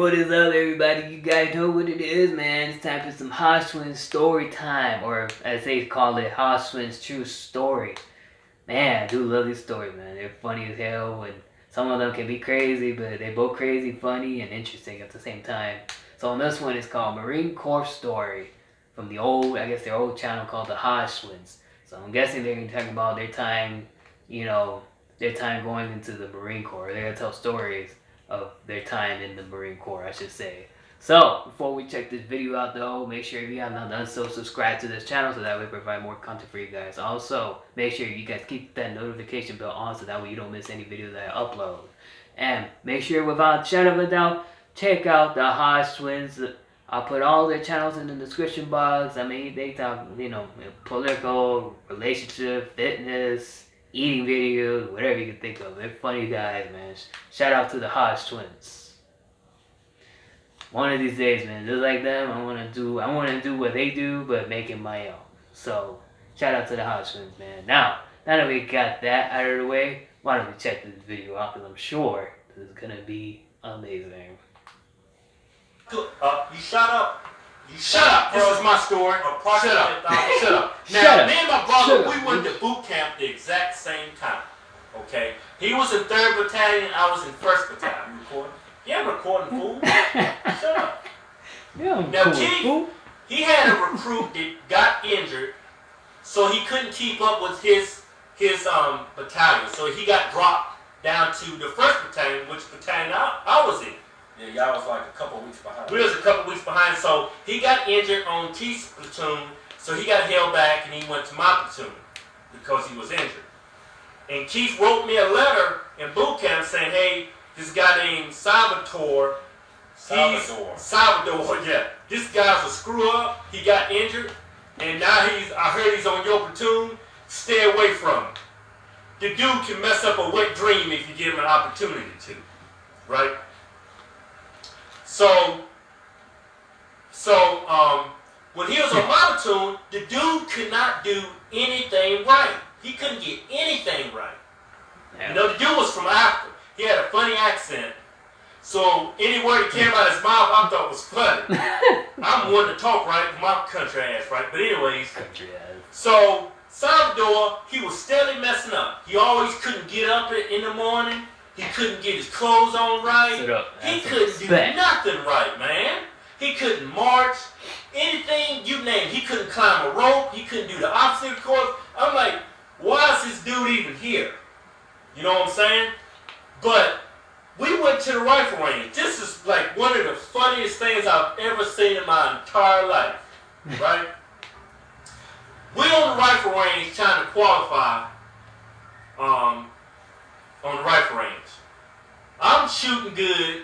what is up, everybody? You guys know what it is, man. It's time for some Hodgetwins story time, or as they call it, Hodgetwins true story. Man, I do love these stories, man. They're funny as hell, and some of them can be crazy, but they're both crazy, funny, and interesting at the same time. So on this one, it's called Marine Corps Story from the old, I guess their old channel called the Hodgetwins. So I'm guessing they're going to talk about their time, their time going into the Marine Corps. They're going to tell stories of their time in the Marine Corps, I should say. So, before we check this video out though, make sure if you have not done so, subscribe to this channel so that we provide more content for you guys. Also, make sure you guys keep that notification bell on so that way you don't miss any videos that I upload. And make sure without shadow of a doubt, check out the Hodgetwins. I'll put all their channels in the description box. I mean, they talk, political, relationship, fitness, eating videos, whatever you can think of. They're funny guys, man. Shout out to the Hodgetwins. One of these days, man, just like them, I wanna do what they do, but make it my own. So, shout out to the Hodgetwins, man. Now that we got that out of the way, why don't we check this video out? Because I'm sure this is gonna be amazing. You shut up. You shut up. This is my story. Shut up. Shut up. Now, me and my brother, we went to boot camp the exact same time. Okay? He was in 3rd Battalion, I was in 1st Battalion. You recording? Yeah, I'm recording, fool. Shut up. Yeah, now, Keith, he had a recruit that got injured, so he couldn't keep up with his battalion. So he got dropped down to the 1st Battalion, which battalion I was in. Yeah, y'all was like a couple weeks behind. We was a couple weeks behind, so he got injured on Keith's platoon, so he got held back and he went to my platoon because he was injured. And Keith wrote me a letter in boot camp saying, hey, this guy named Salvador, yeah. This guy's a screw up, he got injured, and now I heard he's on your platoon, stay away from him. The dude can mess up a wet dream if you give him an opportunity to, right? So, when he was on my platoon, the dude could not do anything right. He couldn't get anything right. You know, the dude was from Africa. He had a funny accent. So, any word that came out of his mouth, I thought was funny. I'm one to talk right, my country ass, right? But anyways, so Salvador, he was steadily messing up. He always couldn't get up in the morning. He couldn't get his clothes on right. He couldn't do nothing right, man. He couldn't march. Anything you name. He couldn't climb a rope. He couldn't do the obstacle course. I'm like, why is this dude even here? You know what I'm saying? But we went to the rifle range. This is like one of the funniest things I've ever seen in my entire life. Right? We on the rifle range trying to qualify on the rifle range. I'm shooting good.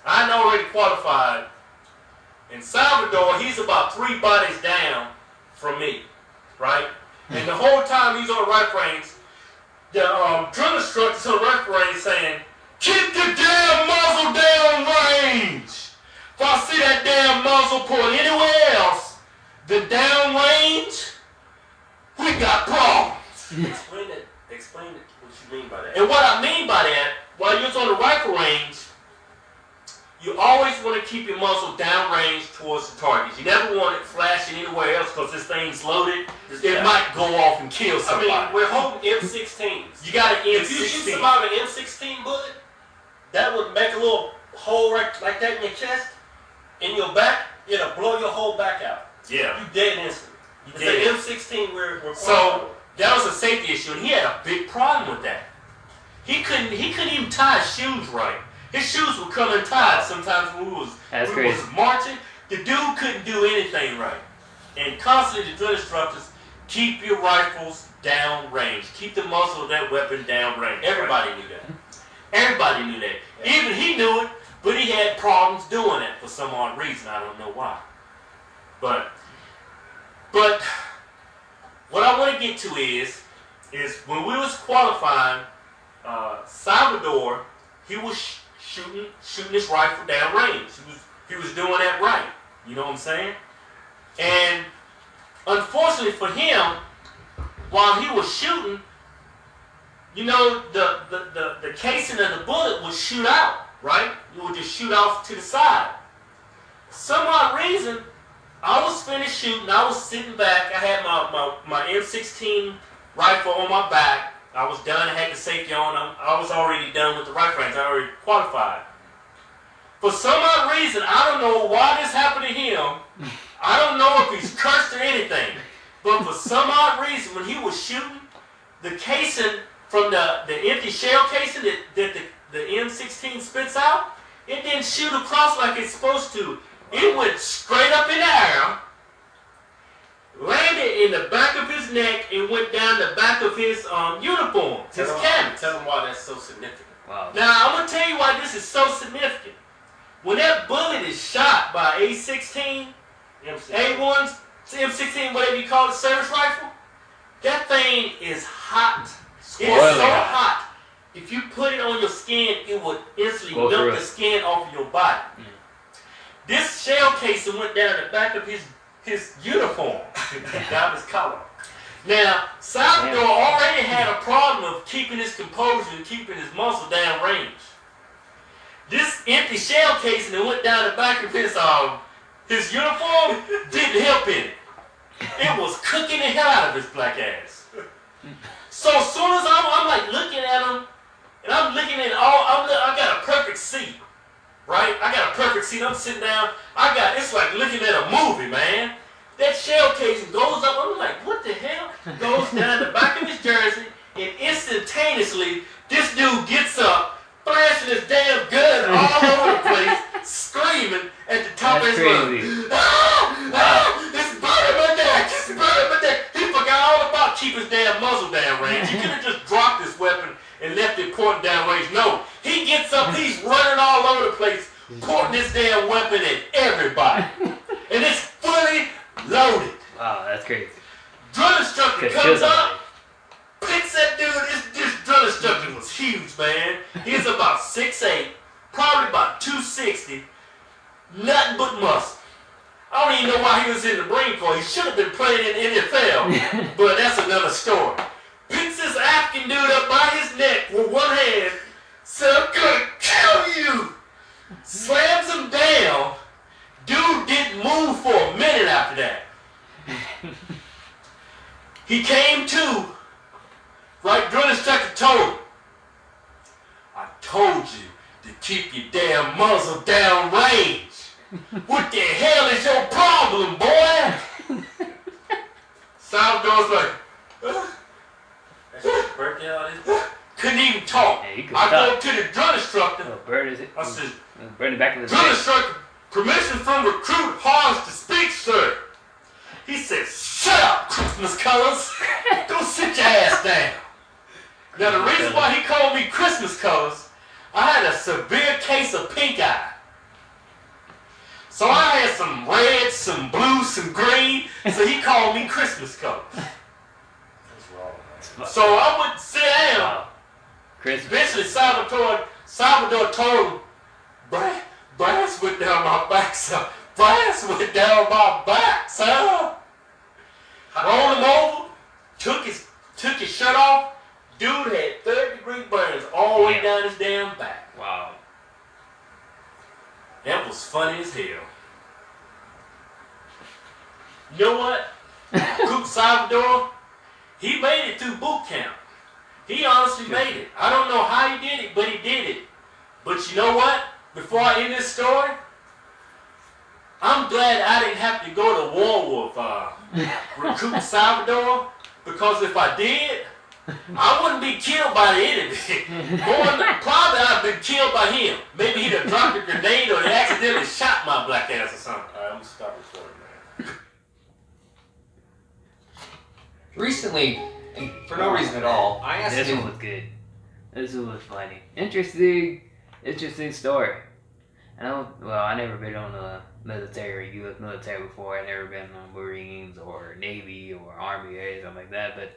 I already qualified. And Salvador, he's about 3 bodies down from me, right? And the whole time he's on the rifle range, the drill instructor's on the rifle range saying, keep the damn muzzle down range. If I see that damn muzzle point anywhere else than down range, we got problems. Explain it. What you mean by that? And what I mean by that, while you're on the rifle range, you always want to keep your muzzle downrange towards the target. You never want it flashing anywhere else because this thing's loaded. It might go off and kill somebody. I mean, we're holding M16s. You got an M16. If you shoot somebody with an M16 bullet, that would make a little hole right like that in your chest, in your back. It'll blow your whole back out. Yeah. You dead instantly. It's an M16 we're so that was a safety issue, and he had a big problem with that. He couldn't even tie his shoes right. His shoes would come untied sometimes when we was marching. The dude couldn't do anything right. And constantly the drill instructors, keep your rifles down range. Keep the muzzle of that weapon down range. Everybody knew that. Everybody knew that. Yeah. Even he knew it, but he had problems doing it for some odd reason. I don't know why. But what I want to get to is when we was qualifying, Salvador, he was shooting his rifle down range. He was doing that right. You know what I'm saying? And unfortunately for him, while he was shooting, you know, the casing of the bullet would shoot out. right? You would just shoot off to the side. For some odd reason, I was finished shooting. I was sitting back. I had my M16 rifle on my back. I was done. I had the safety on. I was already done with the rifle range. I already qualified. For some odd reason, I don't know why this happened to him. I don't know if he's cursed or anything. But for some odd reason, when he was shooting, the casing from the empty shell casing that the M16 spits out, it didn't shoot across like it's supposed to. It went straight up in the air, landed in the back of his neck, and went down the back of his uniform, his canvas. Tell them why that's so significant. Wow. Now, I'm going to tell you why this is so significant. When that bullet is shot by A16, A1s, M16, whatever you call it, service rifle, that thing is hot. It is so hot. If you put it on your skin, it would instantly melt the skin off of your body. This shell casing went down the back of his uniform, down his collar. Now, Salvador already had a problem of keeping his composure and keeping his muscle down range. This empty shell casing that went down the back of his uniform didn't help in it. It was cooking the hell out of his black ass. So as soon as I'm like looking at him, and I'm looking at I got a perfect seat, right? I got a perfect seat. I'm sitting down. It's like looking at a movie, man. That shell casing goes up. I'm like, what the hell? Goes down the back of his jersey, and instantaneously, this dude gets up, flashing his damn gun all over the place, screaming at the top of his lungs. It's burning my neck! It's burning my neck! He forgot all about keeping his damn muzzle down range. He could have just dropped his weapon and left it pointing down range. No, he gets up, he's running all over the place, pointing his damn weapon at everybody. And it's fully loaded. Wow, that's crazy. Drill instructor comes up, picks that dude. This drill instructor was huge, man. He's about 6'8", probably about 260, nothing but muscle. I don't even know why he was in the Marine Corps. He should have been playing in the NFL, but that's another story. Picks this African dude up by his neck with one hand, said, I'm gonna kill you. Slams him down. Dude didn't move for a minute after that. He came to, right? Drill instructor told him, I told you to keep your damn muzzle down range. What the hell is your problem, boy? Salvador's like, That's just birthday all this. couldn't even talk. Hey, I go up to the drill instructor. I said, burn it back in the drill instructor, permission from recruit Hans to speak, sir. He said, shut up, Christmas colors. Go sit your ass down. Now, the reason why he called me Christmas colors, I had a severe case of pink eye. So I had some red, some blue, some green, so he called me Christmas colors. That's wrong. So I would sit down. Wow. Christmas. Eventually, Salvador told him, brass went down my back, son. Brass went down my back, son. Rolled him over, took his shirt off. Dude had 30-degree burns all the way down his damn back. Wow. That was funny as hell. You know what? Coop Salvador, he made it through boot camp. He honestly made it. I don't know how he did it, but he did it. But you know what? Before I end this story, I'm glad I didn't have to go to war with Recruit Salvador, because if I did, I wouldn't be killed by the enemy. Probably I'd been killed by him. Maybe he'd have dropped a grenade or he accidentally shot my black ass or something. All right, I'm gonna stop recording, man. Recently, and for no reason at all, I asked This him. one was good. This one was funny. Interesting story. I never been on the military, U.S. military before. I never been on Marines or Navy or Army or anything like that. But,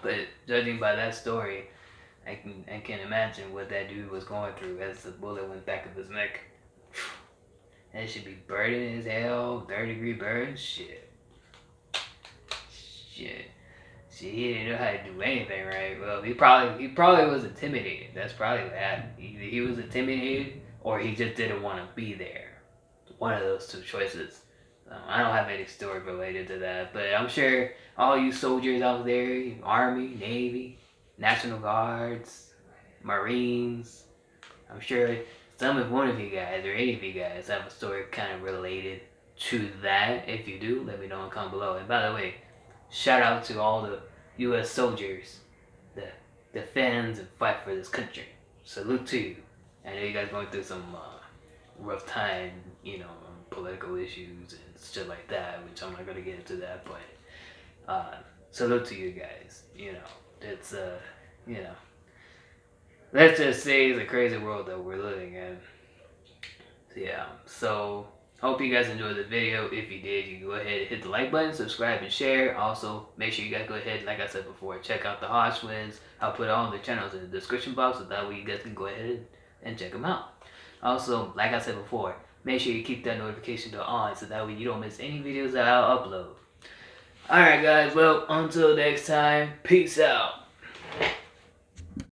but judging by that story, I can imagine what that dude was going through as the bullet went back of his neck. That should be burning as hell, 30-degree burn. Shit. he didn't know how to do anything right. Well, he probably was intimidated. That's probably what happened. Either he was intimidated or he just didn't want to be there. One of those two choices. I don't have any story related to that, but I'm sure all you soldiers out there, Army, Navy, National Guards, Marines, I'm sure some of one of you guys or any of you guys have a story kind of related to that. If you do, let me know and comment below. And by the way, shout out to all the U.S. soldiers that defend and fight for this country. Salute to you. I know you guys going through some rough time, you know, political issues and shit like that, which I'm not gonna get into that, but salute to you guys. You know, it's you know, let's just say it's a crazy world that we're living in. Yeah, so hope you guys enjoyed the video. If you did, you can go ahead and hit the like button, subscribe, and share. Also, make sure you guys go ahead, like I said before, check out the Hodgetwins. I'll put all the channels in the description box, so that way you guys can go ahead and check them out. Also, like I said before, make sure you keep that notification bell on, so that way you don't miss any videos that I'll upload. Alright guys, well, until next time, peace out.